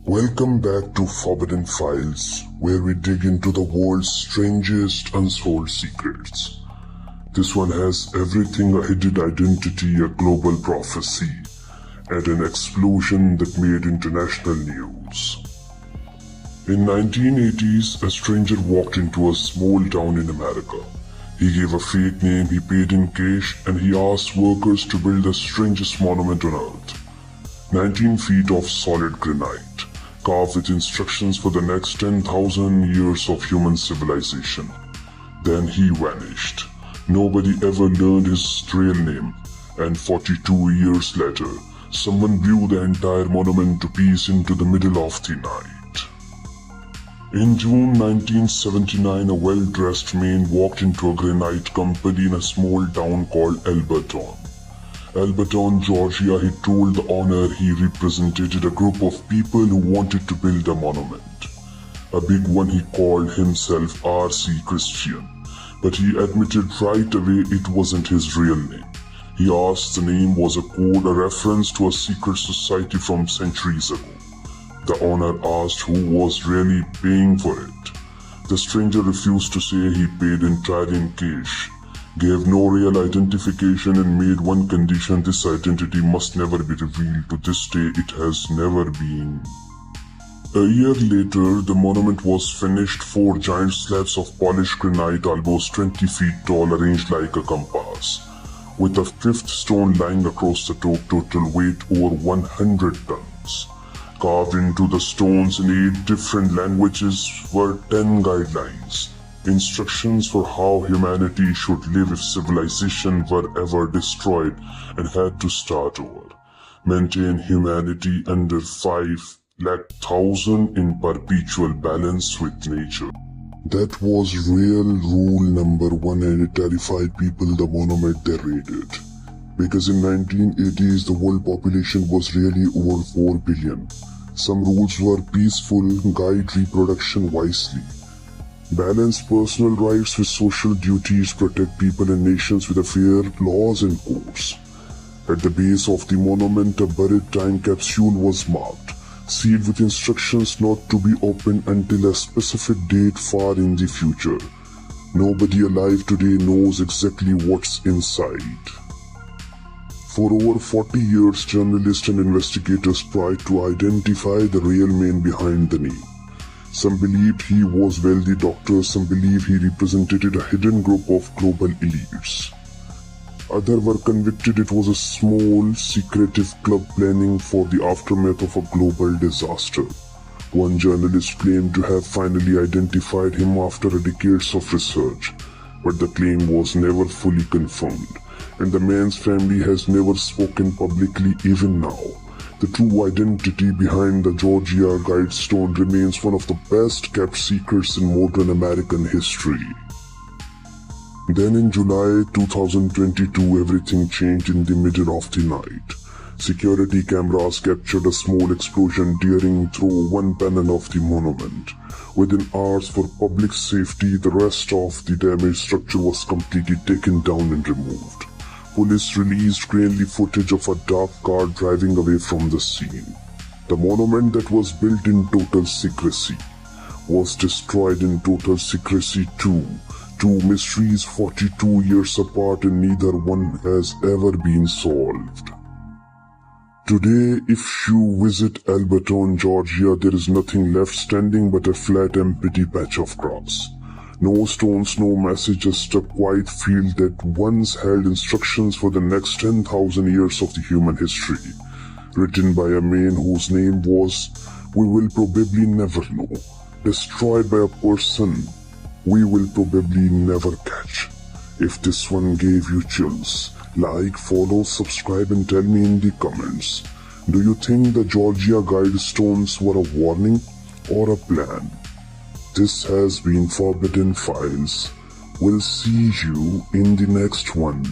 Welcome back to Forbidden Files, where we dig into the world's strangest unsolved secrets. This one has everything: a hidden identity, a global prophecy, and an explosion that made international news. In 1980s, a stranger walked into a small town in America. He gave a fake name, he paid in cash, and he asked workers to build the strangest monument on earth. 19 feet of solid granite, carved with instructions for the next 10,000 years of human civilization. Then he vanished. Nobody ever learned his real name, and 42 years later, someone blew the entire monument to pieces into the middle of the night. In June 1979, a well-dressed man walked into a granite company in a small town called Alberton, Georgia. He told the owner he represented a group of people who wanted to build a monument. A big one. He called himself R.C. Christian, but he admitted right away it wasn't his real name. He asked the name was a code, a reference to a secret society from centuries ago. The owner asked who was really paying for it. The stranger refused to say. He paid entirely in cash, gave no real identification, and made one condition: this identity must never be revealed. To this day, it has never been. A year later, the monument was finished. 4 giant slabs of polished granite, almost 20 feet tall, arranged like a compass, with a 5th stone lying across the top. Total weight over 100 tons. Carved into the stones in 8 different languages were 10 guidelines, instructions for how humanity should live if civilization were ever destroyed and had to start over. Maintain humanity under 500,000 in perpetual balance with nature. That was real rule number 1, and it terrified people the monument they raided. Because in 1980s, the world population was really over 4 billion. Some rules were peaceful: guide reproduction wisely, balance personal rights with social duties, protect people and nations with fair laws and courts. At the base of the monument, a buried time capsule was marked, sealed with instructions not to be opened until a specific date far in the future. Nobody alive today knows exactly what's inside. For over 40 years, journalists and investigators tried to identify the real man behind the name. Some believed he was wealthy doctor, some believed he represented a hidden group of global elites. Others were convinced it was a small, secretive club planning for the aftermath of a global disaster. One journalist claimed to have finally identified him after decades of research, but the claim was never fully confirmed, and the man's family has never spoken publicly even now. The true identity behind the Georgia Guidestone remains one of the best kept secrets in modern American history. Then in July 2022, everything changed in the middle of the night. Security cameras captured a small explosion tearing through one panel of the monument. Within hours, for public safety, the rest of the damaged structure was completely taken down and removed. Police released grainy footage of a dark car driving away from the scene. The monument that was built in total secrecy was destroyed in total secrecy too. 2 mysteries 42 years apart, and neither one has ever been solved. Today, if you visit Alberton, Georgia, there is nothing left standing but a flat, empty patch of grass. No stones, no message, just a quiet field that once held instructions for the next 10,000 years of the human history, written by a man whose name was, we will probably never know, destroyed by a person we will probably never catch. If this one gave you chills, like, follow, subscribe, and tell me in the comments, do you think the Georgia Guidestones were a warning or a plan? This has been Forbidden Files. We'll see you in the next one.